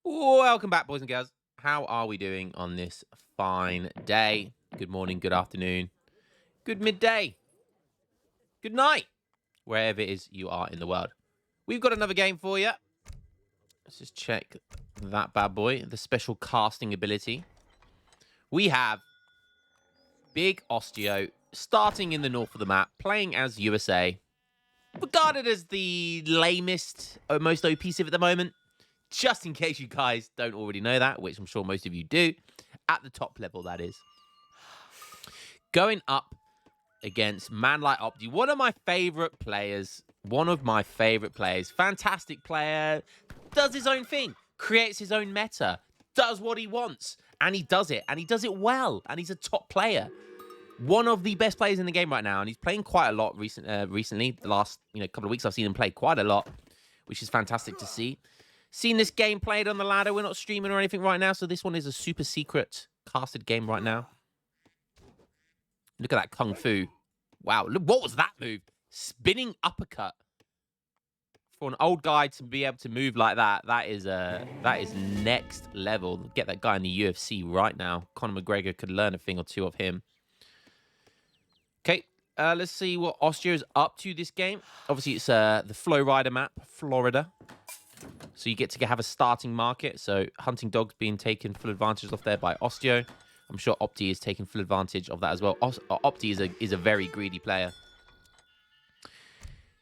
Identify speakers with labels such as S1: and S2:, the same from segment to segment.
S1: Welcome back, boys and girls. How are we doing on this fine day? Good morning, good afternoon, good midday, good night, wherever it is you are in the world. We've got another game for you. Let's just check that bad boy, the special casting ability. We have Big Osteo starting in the north of the map, playing as USA. Regarded as the lamest, most OP civ at the moment. Just in case you guys don't already know that, which I'm sure most of you do, at the top level, that is. Going up against Manlight Opti, one of my favorite players. Fantastic player, does his own thing, creates his own meta, does what he wants, and he does it well, and he's a top player. One of the best players in the game right now, and he's playing quite a lot recently. The last couple of weeks, I've seen him play quite a lot, which is fantastic to see. Seen this game played on the ladder. We're not streaming or anything right now, so this one is a super secret casted game right now. Look at that Kung Fu. Wow, look, what was that move? Spinning uppercut. For an old guy to be able to move like that, that is next level. Get that guy in the UFC right now. Conor McGregor could learn a thing or two of him. Okay, let's see what Osteo is up to this game. Obviously, it's the Flow Rider map, Florida. So you get to have a starting market. So Hunting Dogs being taken full advantage of there by Osteo. I'm sure Opti is taking full advantage of that as well. Opti is a very greedy player.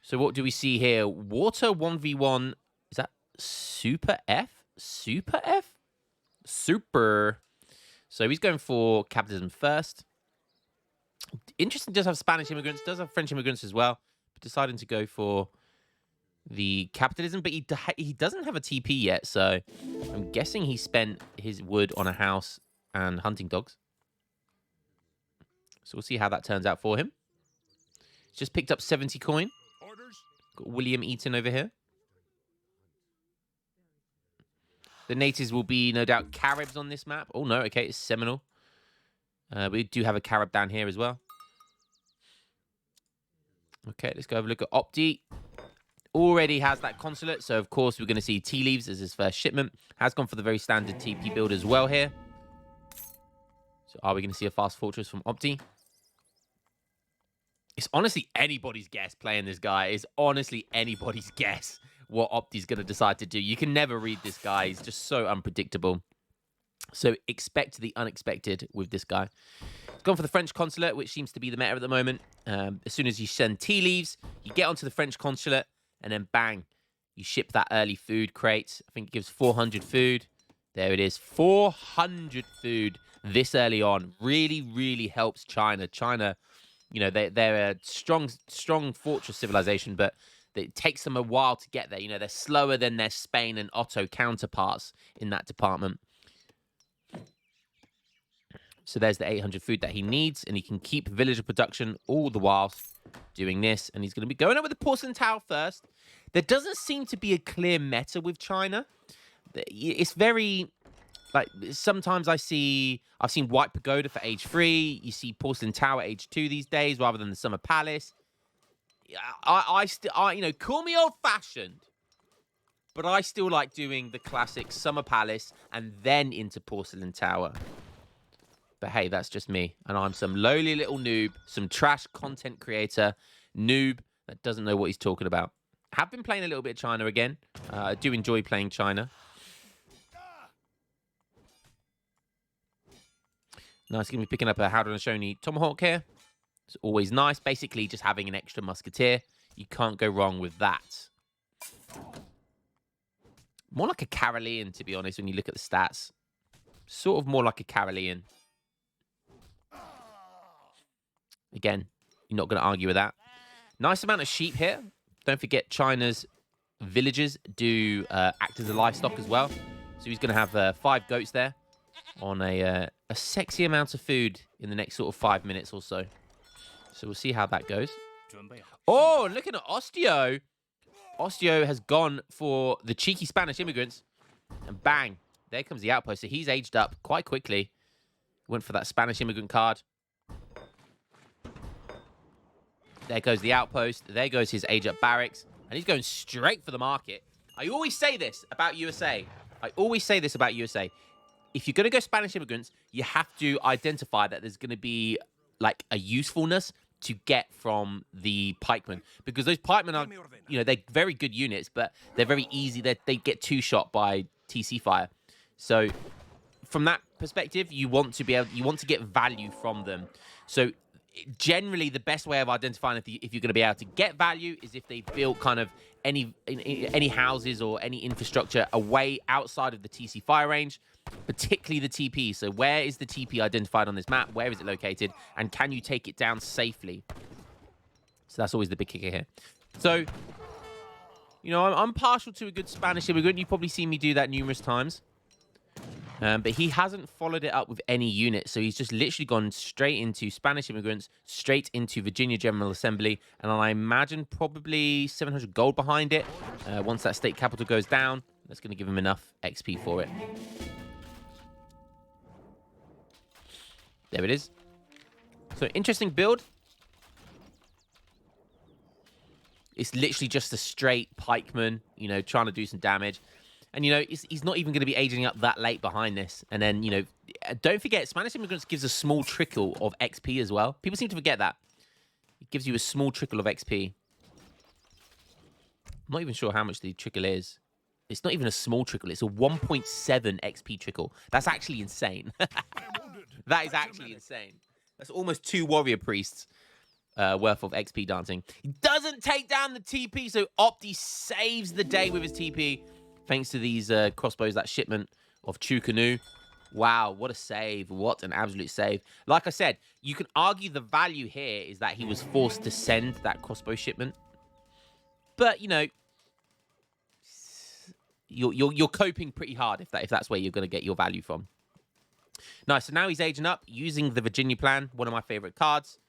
S1: So what do we see here? Water 1v1. Is that Super F? Super F? Super. So he's going for capitalism first. Interesting, does have Spanish immigrants, does have French immigrants as well. But deciding to go for the capitalism, but he doesn't have a TP yet, so I'm guessing he spent his wood on a house and hunting dogs. So we'll see how that turns out for him. He's just picked up 70 coin. Got William Eaton over here. The natives will be, no doubt, Caribs on this map. Oh, no, okay, it's Seminole. We do have a Carib down here as well. Okay, let's go have a look at Opti. Already has that consulate, so of course we're going to see tea leaves as his first shipment. Has gone for the very standard TP build as well here. So are we going to see a fast fortress from Opti? It's honestly anybody's guess playing this guy. It's honestly anybody's guess what Opti's going to decide to do. You can never read this guy. He's just so unpredictable. So expect the unexpected with this guy. He's gone for the French consulate, which seems to be the meta at the moment. As soon as you send tea leaves, you get onto the French consulate, and then bang, you ship that early food crate. I think it gives 400 food. There it is, 400 food this early on. Really, really helps China. China, they're a strong fortress civilization, but it takes them a while to get there. They're slower than their Spain and Otto counterparts in that department. So there's the 800 food that he needs, and he can keep villager production all the while doing this. And he's going to be going up with the porcelain towel first. There doesn't seem to be a clear meta with China. It's very, like, sometimes I've seen White Pagoda for age 3. You see porcelain tower age 2 these days, rather than the Summer Palace. I call me old-fashioned, but I still like doing the classic Summer Palace and then into porcelain tower. But hey, that's just me. And I'm some lowly little noob, some trash content creator, noob that doesn't know what he's talking about. Have been playing a little bit of China again. I do enjoy playing China. Nice to be picking up a Haudenosaunee Tomahawk here. It's always nice. Basically, just having an extra musketeer. You can't go wrong with that. More like a Carolean, to be honest, when you look at the stats. Sort of more like a Carolean. Again, you're not going to argue with that. Nice amount of sheep here. Don't forget China's villagers do act as a livestock as well. So he's going to have 5 goats there on a sexy amount of food in the next sort of 5 minutes or so. So we'll see how that goes. Oh, looking at Osteo. Osteo has gone for the cheeky Spanish immigrants. And bang, there comes the outpost. So he's aged up quite quickly. Went for that Spanish immigrant card. There goes the outpost. There goes his age-up barracks. And he's going straight for the market. I always say this about USA. I always say this about USA. If you're going to go Spanish immigrants, you have to identify that there's going to be like a usefulness to get from the pikemen, because those pikemen are, they're very good units, but they're very easy. They get two-shot by TC fire. So from that perspective, you want to get value from them. So generally, the best way of identifying if you're going to be able to get value is if they built kind of any houses or any infrastructure away outside of the TC fire range, particularly the TP. So where is the TP identified on this map? Where is it located? And can you take it down safely? So that's always the big kicker here. So, I'm partial to a good Spanish immigrant. You've probably seen me do that numerous times. But he hasn't followed it up with any unit. So he's just literally gone straight into Spanish immigrants, straight into Virginia General Assembly. And I imagine probably 700 gold behind it. Once that state capital goes down, that's going to give him enough XP for it. There it is. So interesting build. It's literally just a straight pikeman, trying to do some damage. And, he's not even going to be aging up that late behind this. And then, don't forget, Spanish immigrants gives a small trickle of XP as well. People seem to forget that. It gives you a small trickle of XP. I'm not even sure how much the trickle is. It's not even a small trickle. It's a 1.7 XP trickle. That's actually insane. That is actually insane. That's almost 2 warrior priests worth of XP dancing. He doesn't take down the TP, so Opti saves the day with his TP. Thanks to these crossbows, that shipment of Chukanu. Wow, what a save. What an absolute save. Like I said, you can argue the value here is that he was forced to send that crossbow shipment. But, you're coping pretty hard if that's where you're going to get your value from. Nice, so now he's aging up using the Virginia plan, one of my favorite cards.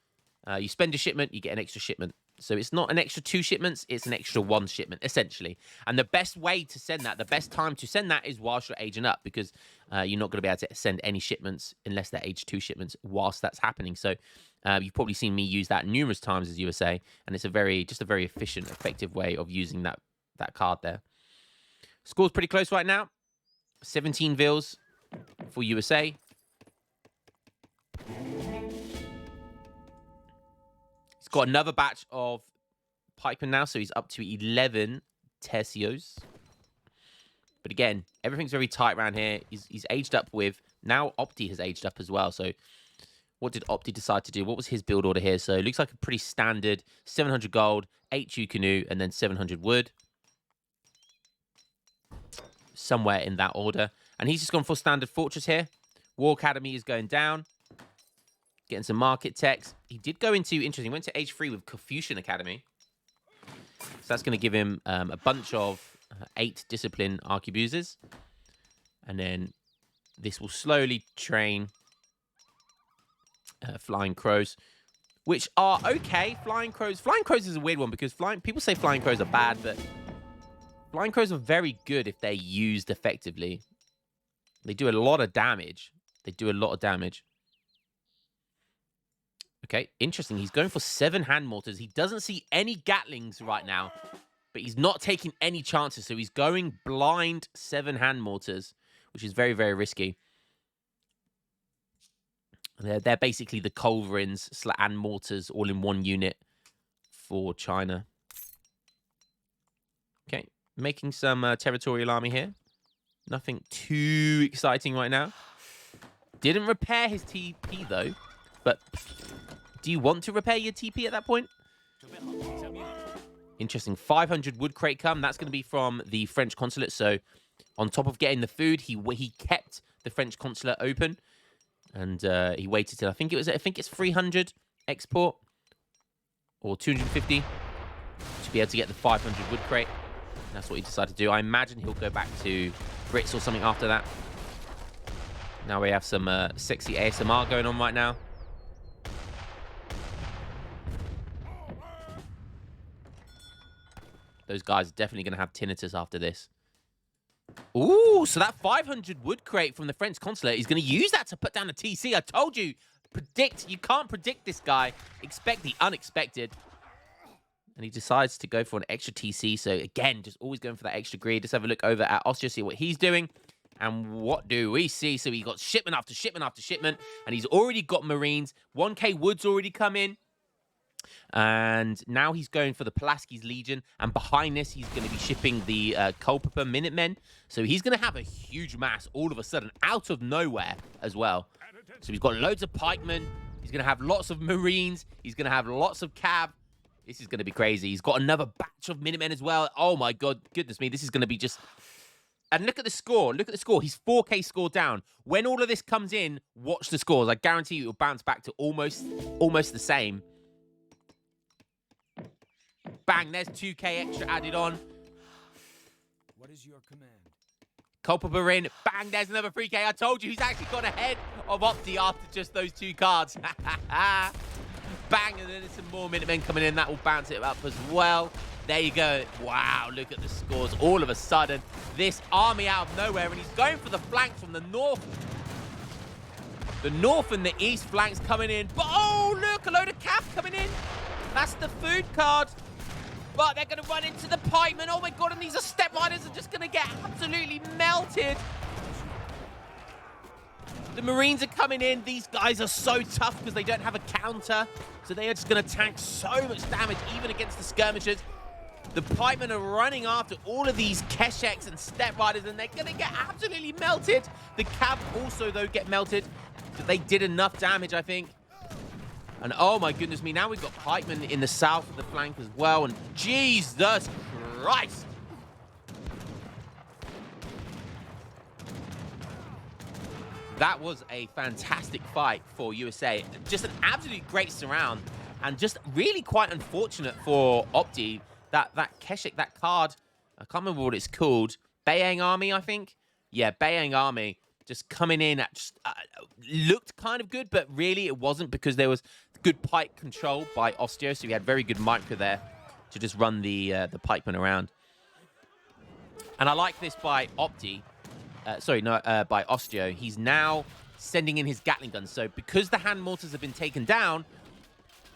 S1: You spend a shipment, you get an extra shipment. So it's not an extra 2 shipments, it's an extra 1 shipment, essentially. And the best way to send that, the best time to send that is whilst you're aging up, because you're not going to be able to send any shipments unless they're age 2 shipments whilst that's happening. So you've probably seen me use that numerous times as USA, and it's just a very efficient, effective way of using that card there. Score's pretty close right now. 17 vils for USA. He's got another batch of pikemen now, so he's up to 11 tercios. But again, everything's very tight around here. He's aged up with... Now Opti has aged up as well, so what did Opti decide to do? What was his build order here? So it looks like a pretty standard 700 gold, 8 Chukanu, and then 700 wood. Somewhere in that order. And he's just gone for standard fortress here. War Academy is going down. Getting some market techs. He did go into, interesting, he went to age 3 with Confucian Academy. So that's going to give him a bunch of 8 discipline arquebuses. And then this will slowly train Flying Crows, which are okay. Flying Crows is a weird one because people say Flying Crows are bad, but Flying Crows are very good if they're used effectively. They do a lot of damage. Okay, interesting. He's going for 7 hand mortars. He doesn't see any Gatlings right now, but he's not taking any chances. So he's going blind 7 hand mortars, which is very, very risky. They're basically the culverins and mortars all in one unit for China. Okay, making some territorial army here. Nothing too exciting right now. Didn't repair his TP, though. But do you want to repair your TP at that point? Interesting. 500 wood crate come. That's going to be from the French consulate. So on top of getting the food, he kept the French consulate open. And he waited till, I think it's 300 export. Or 250. To be able to get the 500 wood crate. And that's what he decided to do. I imagine he'll go back to Brits or something after that. Now we have some sexy ASMR going on right now. Those guys are definitely going to have tinnitus after this. Ooh, so that 500 wood crate from the French consulate, he's going to use that to put down a TC. I told you, you can't predict this guy. Expect the unexpected. And he decides to go for an extra TC. So again, just always going for that extra greed. Let's have a look over at Osteo, see what he's doing. And what do we see? So he got shipment after shipment after shipment. And he's already got Marines. 1K Wood's already come in. And now he's going for the Pulaski's Legion. And behind this, he's going to be shipping the Culpeper Minutemen. So he's going to have a huge mass all of a sudden, out of nowhere as well. So he's got loads of pikemen. He's going to have lots of Marines. He's going to have lots of cav. This is going to be crazy. He's got another batch of Minutemen as well. Oh my god, goodness me. This is going to be just... And look at the score. Look at the score. He's 4K score down. When all of this comes in, watch the scores. I guarantee you it'll bounce back to almost the same. Bang, there's 2K extra added on.
S2: What is your command?
S1: Culpeper in. Bang, there's another 3K. I told you he's actually got ahead of Opti after just those 2 cards. Bang, and then there's some more Minutemen coming in. That will bounce it up as well. There you go. Wow, look at the scores. All of a sudden, this army out of nowhere, and he's going for the flanks from the north. The north and the east flanks coming in. But, oh, look, a load of cav coming in. That's the food card. But they're going to run into the pikemen. Oh, my God, and these are step riders are just going to get absolutely melted. The Marines are coming in. These guys are so tough because they don't have a counter. So they are just going to tank so much damage, even against the skirmishers. The pikemen are running after all of these Kesheks and step riders, and they're going to get absolutely melted. The cav also, though, get melted. But they did enough damage, I think. And oh my goodness me, now we've got pikemen in the south of the flank as well. And Jesus Christ. That was a fantastic fight for USA. Just an absolute great surround. And just really quite unfortunate for Opti. That Keshik, that card, I can't remember what it's called. Bayang Army, I think. Yeah, Bayang Army. Just coming in at just looked kind of good, but really it wasn't because there was good pike control by Osteo. So we had very good micro there to just run the pikemen around. And I like this by Opti. By Osteo. He's now sending in his Gatling guns. So because the hand mortars have been taken down,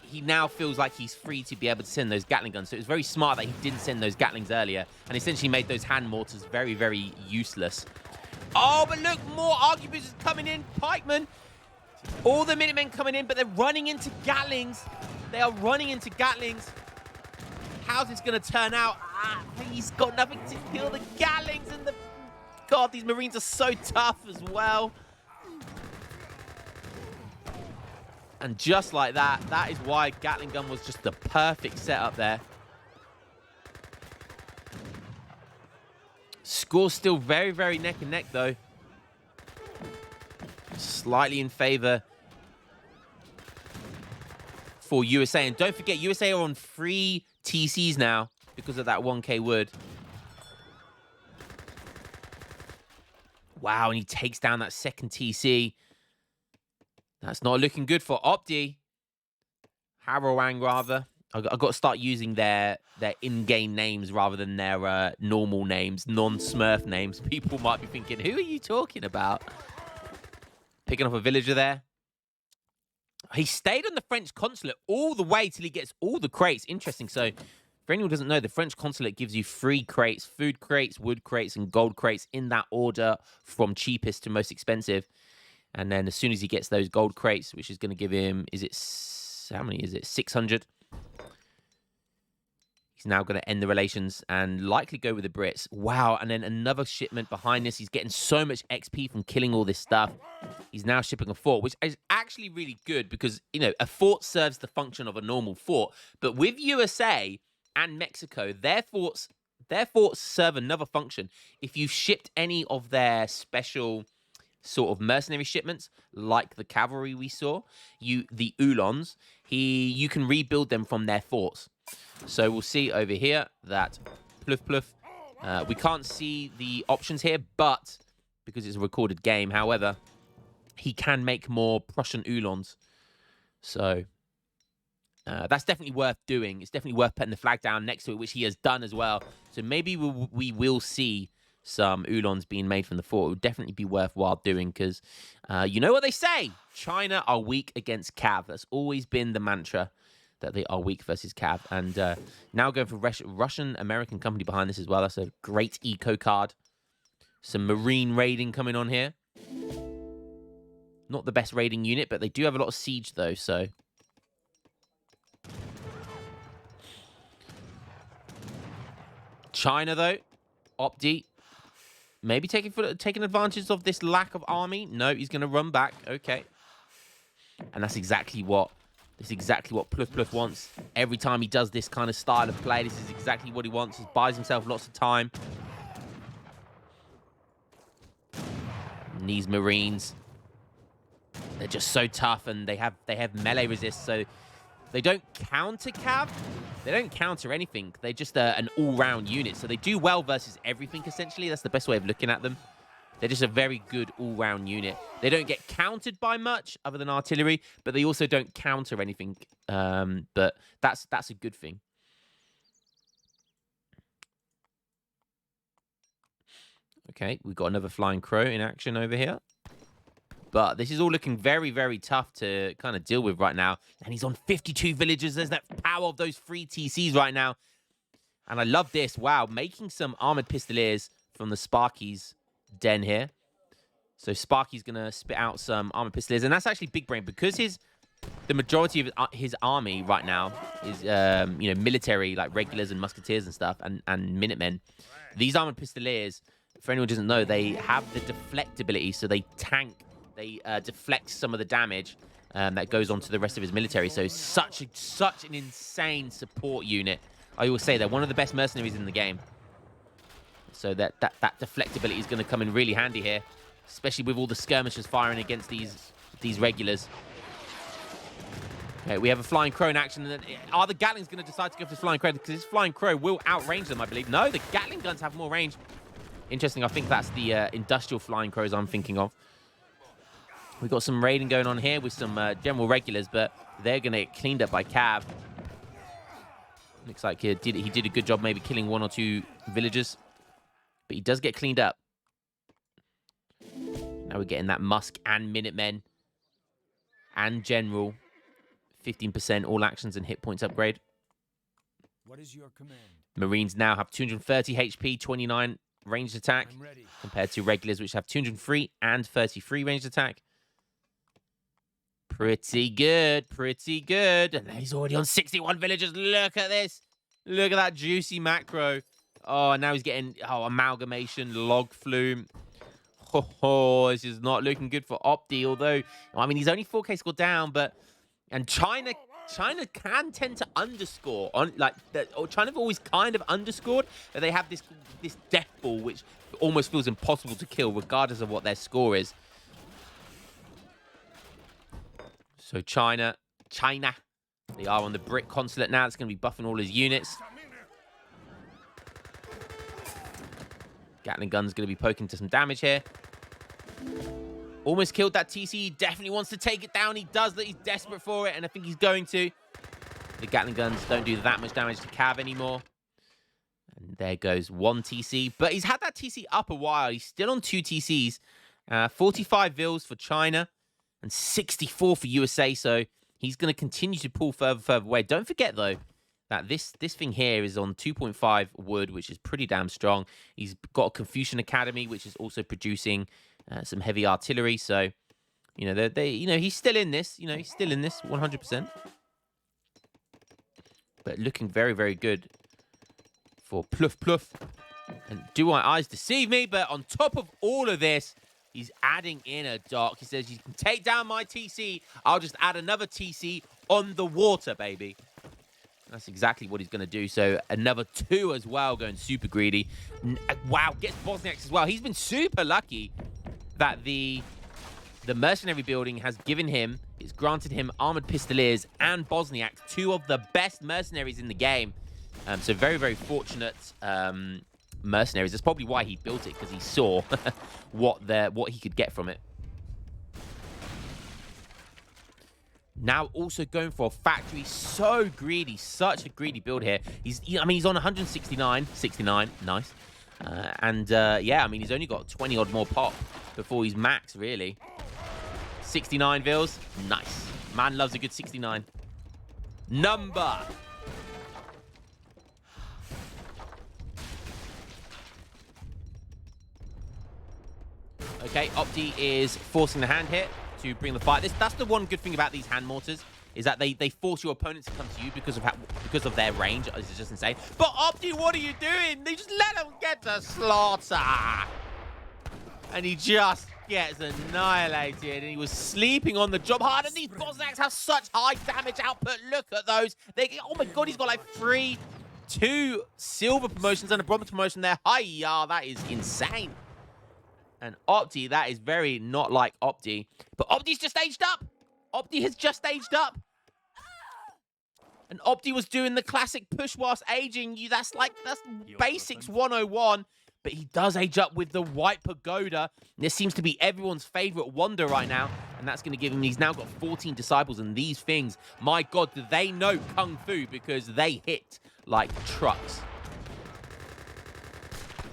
S1: he now feels like he's free to be able to send those Gatling guns. So it was very smart that he didn't send those Gatlings earlier and essentially made those hand mortars very, very useless. Oh, but look, more Arquebuses coming in. Pikemen. All the Minutemen coming in, but they're running into Gatlings. They are running into Gatlings. How's this going to turn out? He's got nothing to kill the Gatlings and the... God, these Marines are so tough as well. And just like that, that is why Gatling gun was just the perfect setup there. Score's still very, very neck and neck, though. Slightly in favor for USA. And don't forget, USA are on free TCs now because of that 1K wood. Wow, and he takes down that second TC. That's not looking good for Opti. Harrowang, rather. I've got to start using their in-game names rather than their normal names, non-Smurf names. People might be thinking, who are you talking about? Picking up a villager there. He stayed on the French consulate all the way till he gets all the crates. Interesting. So, for anyone who doesn't know, the French consulate gives you free crates, food crates, wood crates, and gold crates in that order from cheapest to most expensive. And then as soon as he gets those gold crates, which is going to give him, how many is it? 600. He's now going to end the relations and likely go with the Brits. Wow, and then another shipment behind this. He's getting so much XP from killing all this stuff. He's now shipping a fort, which is actually really good because, you know, a fort serves the function of a normal fort. But with USA and Mexico, their forts serve another function. If you've shipped any of their special sort of mercenary shipments, like the cavalry we saw, the Uhlans, you can rebuild them from their forts. So we'll see over here that Pluff Pluff. We can't see the options here, but because it's a recorded game, however, he can make more Prussian Uhlans. So that's definitely worth doing. It's definitely worth putting the flag down next to it, which he has done as well. So maybe we will see some Uhlans being made from the fort. It would definitely be worthwhile doing because you know what they say? China are weak against Cav. That's always been the mantra. that they are weak versus Cav. And now going for Russian-American company behind this as well. That's a great eco card. Some Marine raiding coming on here. Not the best raiding unit, but they do have a lot of siege, though, so... China, though. Opti. Maybe taking advantage of this lack of army. No, he's going to run back. Okay. And that's exactly what Pluff wants. Every time he does this kind of style of play, this is exactly what he wants. He buys himself lots of time. And these Marines, they're just so tough, and they have melee resist, so they don't counter Cav. They don't counter anything. They're just an all-round unit, so they do well versus everything, essentially. That's the best way of looking at them. They're just a very good all-round unit. They don't get countered by much other than artillery, but they also don't counter anything. But that's a good thing. Okay, we've got another Flying Crow in action over here. But this is all looking very, very tough to kind of deal with right now. And he's on 52 villagers. There's that power of those 3 TCs right now. And I love this. Wow, making some Armored Pistoliers from the Sparky's den here. So Sparky's going to spit out some Armored Pistoliers. And that's actually big brain because the majority of his army right now is, you know, military, like regulars and musketeers and stuff, and Minutemen. These Armored Pistoliers, for anyone who doesn't know, they have the deflect ability, so they tank. They deflect some of the damage that goes on to the rest of his military. So such an insane support unit. I always say they're one of the best mercenaries in the game. So that deflectability is going to come in really handy here, especially with all the skirmishers firing against these regulars. Okay, we have a Flying Crow in action. Are the Gatlings going to decide to go for this Flying Crow? Because this Flying Crow will outrange them, I believe. No, the Gatling guns have more range. Interesting. I think that's the industrial Flying Crows I'm thinking of. We've got some raiding going on here with some general regulars, but they're going to get cleaned up by Cav. Looks like he did a good job maybe killing 1 or 2 villagers. But he does get cleaned up. Now we're getting that Musk and Minutemen and General. 15% all actions and hit points upgrade.
S2: What is your command?
S1: Marines now have 230 HP, 29 ranged attack, compared to regulars, which have 203 and 33 ranged attack. Pretty good, pretty good. And he's already on 61 villagers. Look at this. Look at that juicy macro. Oh, now he's getting amalgamation, log flume. Oh, this is not looking good for Opti, although, I mean, he's only 4K scored down, and China can tend to underscore on, like, or China have always kind of underscored, but they have this death ball which almost feels impossible to kill regardless of what their score is. So China, they are on the Brit consulate now. It's going to be buffing all his units. Gatling gun's going to be poking to some damage here. Almost killed that TC. He definitely wants to take it down. He does that. He's desperate for it, and I think he's going to. The Gatling guns don't do that much damage to Cav anymore. And there goes 1 TC. But he's had that TC up a while. He's still on 2 TCs. 45 vils for China and 64 for USA. So he's going to continue to pull further away. Don't forget, though, that this thing here is on 2.5 wood, which is pretty damn strong. He's got a Confucian Academy, which is also producing some heavy artillery. So, you know, he's still in this. You know, he's still in this 100%. But looking very, very good for Pluff. And do my eyes deceive me? But on top of all of this, he's adding in a dock. He says, you can take down my TC. I'll just add another TC on the water, baby. That's exactly what he's going to do. So another 2 as well, going super greedy. Wow, gets Bosniaks as well. He's been super lucky that the mercenary building has given him, it's granted him Armored Pistoliers and Bosniaks, 2 of the best mercenaries in the game. So very, very fortunate mercenaries. That's probably why he built it, because he saw what he could get from it. Now also going for a factory. So greedy. Such a greedy build here. He's on 169. 69. Nice. Yeah, I mean, he's only got 20 odd more pop before he's max, really. 69 vils. Nice. Man loves a good 69. number. Okay, Opti is forcing the hand hit to bring the fight. That's the one good thing about these hand mortars, is that they force your opponents to come to you because of their range. This is just insane. But Opti, what are you doing? They just let him get to slaughter. And he just gets annihilated. And he was sleeping on the job hard. And these Bosniaks have such high damage output. Look at those. Oh my god, he's got like 2 silver promotions and a bronze promotion there. Hiya, that is insane. And Opti, that is very not like Opti. But Opti's just aged up. Opti has just aged up. And Opti was doing the classic push whilst aging. That's basics 101. But he does age up with the White Pagoda. This seems to be everyone's favorite wonder right now. And that's going to give him, he's now got 14 disciples. And these things, my god, do they know Kung Fu, because they hit like trucks.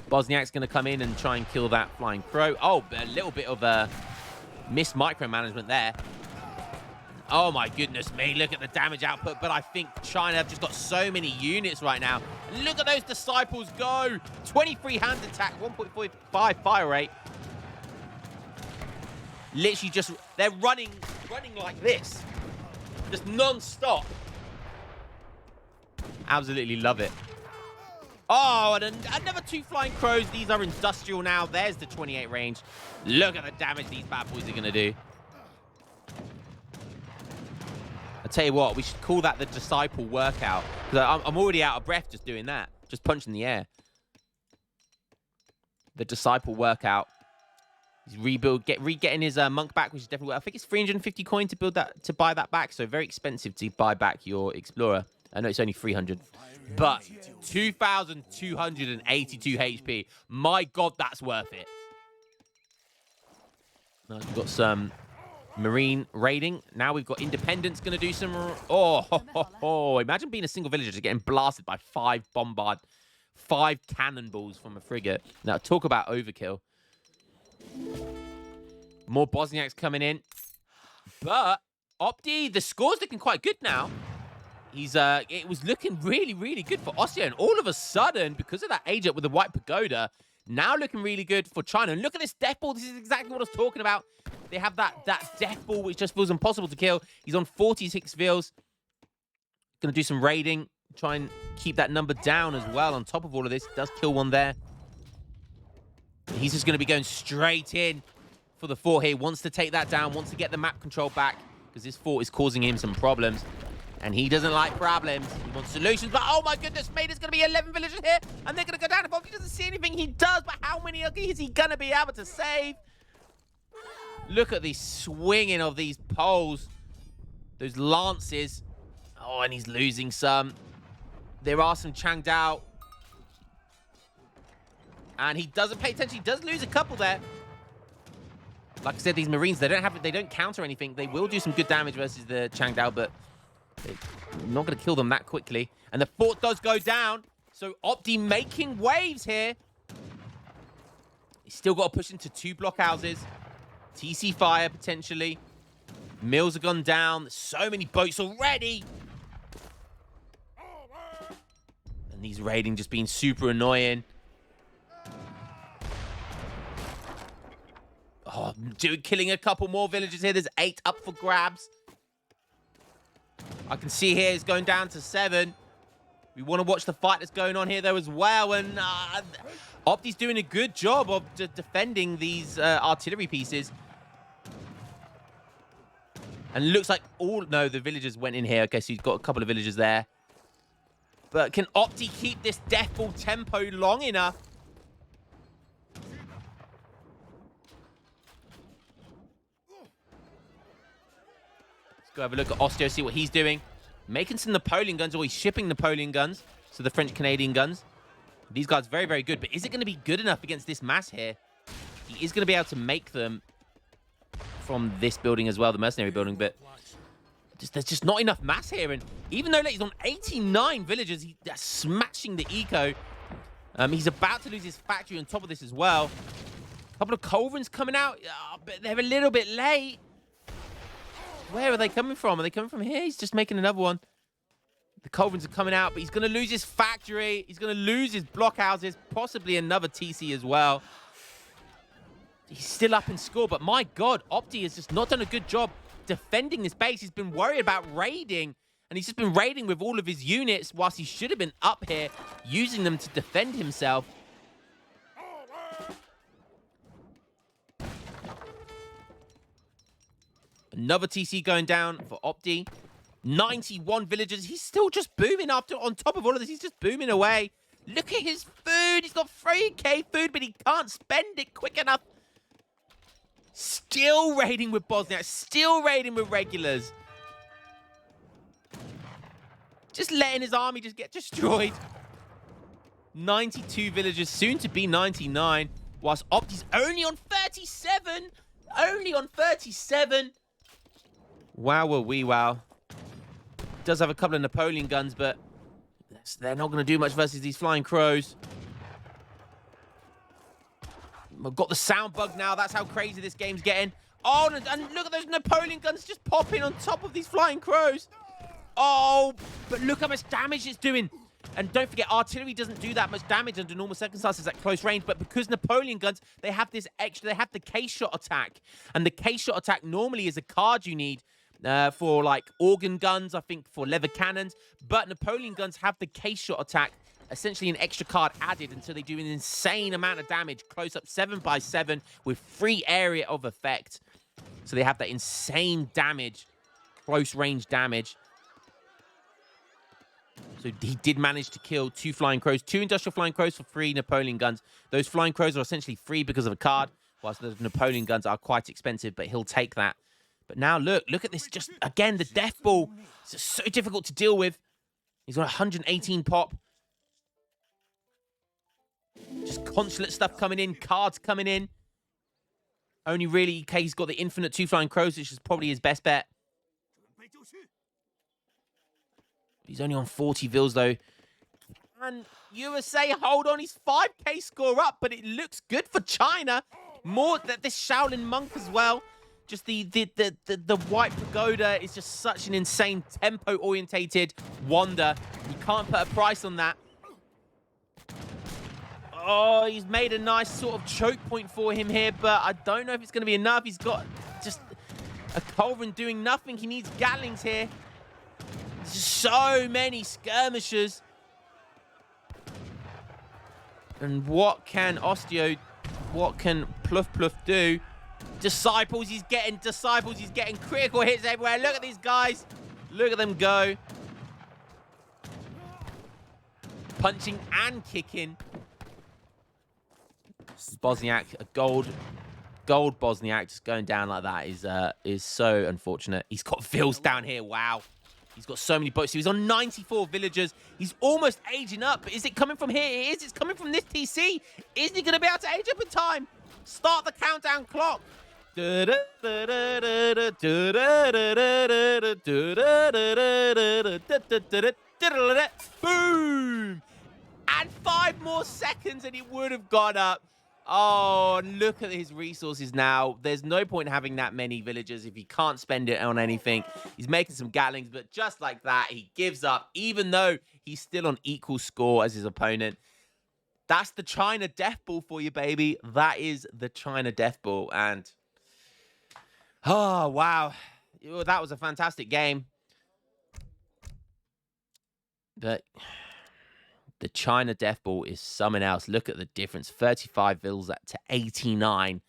S1: Bosniak's going to come in and try and kill that Flying Crow. Oh, a little bit of a missed micromanagement there. Oh my goodness me, look at the damage output. But I think China have just got so many units right now. Look at those disciples go. 23 hand attack, 1.45 fire rate. Literally just, they're running like this. Just non-stop. Absolutely love it. Oh, and another 2 Flying Crows. These are industrial now. There's the 28 range. Look at the damage these bad boys are going to do. I tell you what, we should call that the Disciple Workout. Because I'm already out of breath just doing that. Just punching the air. The Disciple Workout. He's getting his monk back, which is definitely, I think it's 350 coin to buy that back. So very expensive to buy back your Explorer. I know it's only 300. But 2,282 HP. My god, that's worth it. Now we've got some Marine raiding. Now we've got Independence going to do some... Oh, imagine being a single villager just getting blasted by 5 cannonballs from a frigate. Now, talk about overkill. More Bosniaks coming in. But Opti, the score's looking quite good now. It was looking really, really good for Ostia. And all of a sudden, because of that age up with the White Pagoda, now looking really good for China. And look at this death ball. This is exactly what I was talking about. They have that death ball, which just feels impossible to kill. He's on 46 vills. Going to do some raiding. Try and keep that number down as well on top of all of this. Does kill one there. He's just going to be going straight in for the fort here. Wants to take that down. Wants to get the map control back, because this fort is causing him some problems. And he doesn't like problems. He wants solutions. But oh my goodness, mate, there's going to be 11 villagers here. And they're going to go down. If he doesn't see anything, he does. But how many is he going to be able to save? Look at the swinging of these poles. Those lances. Oh, and he's losing some. There are some Chang'e Dao. And he doesn't pay attention. He does lose a couple there. Like I said, these Marines, they don't counter anything. They will do some good damage versus the Chang'e Dao, but they're not going to kill them that quickly. And the fort does go down. So Opti making waves here. He's still got to push into 2 blockhouses. TC fire, potentially. Mills have gone down. So many boats already. And these raiding just being super annoying. Oh, dude, killing a couple more villagers here. There's 8 up for grabs. I can see here it's going down to 7. We want to watch the fight that's going on here, though, as well. And Opti's doing a good job of defending these artillery pieces. And looks like no, the villagers went in here. Okay, so he's got a couple of villagers there. But can Opti keep this death ball tempo long enough? Let's go have a look at Osteo, see what he's doing. Making some Napoleon guns, or he's shipping Napoleon guns. So the French-Canadian guns. These guys very, very good. But is it going to be good enough against this mass here? He is going to be able to make them from this building as well, the mercenary building. But there's just not enough mass here. And even though he's on 89 villagers, he's smashing the eco. He's about to lose his factory on top of this as well. A couple of Culverins coming out, but they're a little bit late. Where are they coming from? Are they coming from here? He's just making another one. The Culverins are coming out, but he's going to lose his factory. He's going to lose his blockhouses, possibly another TC as well. He's still up in score, but my God, Opti has just not done a good job defending this base. He's been worried about raiding, and he's just been raiding with all of his units whilst he should have been up here using them to defend himself. Another TC going down for Opti. 91 villagers. He's still just booming after. On top of all of this, he's just booming away. Look at his food. He's got 3k food, but he can't spend it quick enough. Still raiding with Bosniak. Still raiding with regulars. Just letting his army just get destroyed. 92 villagers, soon to be 99. Whilst Opti's only on 37. Only on 37. Wow, wee wow. Does have a couple of Napoleon guns, but they're not going to do much versus these flying crows. We've got the sound bug now. That's how crazy this game's getting. Oh, and look at those Napoleon guns just popping on top of these flying crows. Oh, but look how much damage it's doing. And don't forget, artillery doesn't do that much damage under normal circumstances at close range. But because Napoleon guns, they have this extra, they have the K-shot attack. And the K-shot attack normally is a card you need for like organ guns, I think for leather cannons. But Napoleon guns have the K-shot attack, essentially an extra card added, and so they do an insane amount of damage, close up 7x7 with free area of effect. So they have that insane damage, close range damage. So he did manage to kill 2 flying crows, 2 industrial flying crows for 3 Napoleon guns. Those flying crows are essentially free because of a card, whilst the Napoleon guns are quite expensive, but he'll take that. But now look at this, just again, the death ball. It's just so difficult to deal with. He's got 118 pop. Just consulate stuff coming in, cards coming in. Only really, okay, he's got the infinite 2 flying crows, which is probably his best bet. He's only on 40 vills, though. And USA, hold on, he's 5k score up, but it looks good for China. More that this Shaolin monk as well. Just the White Pagoda is just such an insane tempo-orientated wonder. You can't put a price on that. Oh, he's made a nice sort of choke point for him here, but I don't know if it's going to be enough. He's got just a Culverin doing nothing. He needs Gatlings here. So many skirmishers. And what can Osteo, what can Pluff do? Disciples, he's getting critical hits everywhere. Look at these guys. Look at them go. Punching and kicking. Bosniak, a gold Bosniak just going down like that is so unfortunate. He's got vills down here. Wow. He's got so many boats. He was on 94 villagers. He's almost aging up. Is it coming from here? It is. It's coming from this TC. Isn't he going to be able to age up in time? Start the countdown clock. Boom! And 5 more seconds and he would have gone up. Oh, look at his resources now. There's no point having that many villagers if he can't spend it on anything. He's making some Gatlings, but just like that, he gives up, even though he's still on equal score as his opponent. That's the China Death Ball for you, baby. That is the China Death Ball. And, oh, wow. That was a fantastic game. But the China Death Ball is something else. Look at the difference. 35 vills to 89.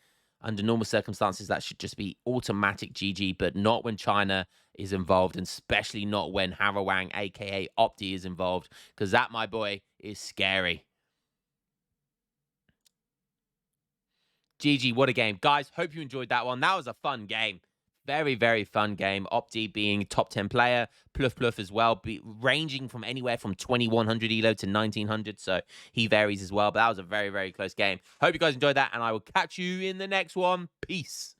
S1: Under normal circumstances, that should just be automatic GG, but not when China is involved, and especially not when Harawang, a.k.a. Opti, is involved, because that, my boy, is scary. GG, what a game. Guys, hope you enjoyed that one. That was a fun game. Very, very fun game. Opti being top 10 player. Pluff as well, ranging from anywhere from 2100 elo to 1900. So he varies as well. But that was a very, very close game. Hope you guys enjoyed that. And I will catch you in the next one. Peace.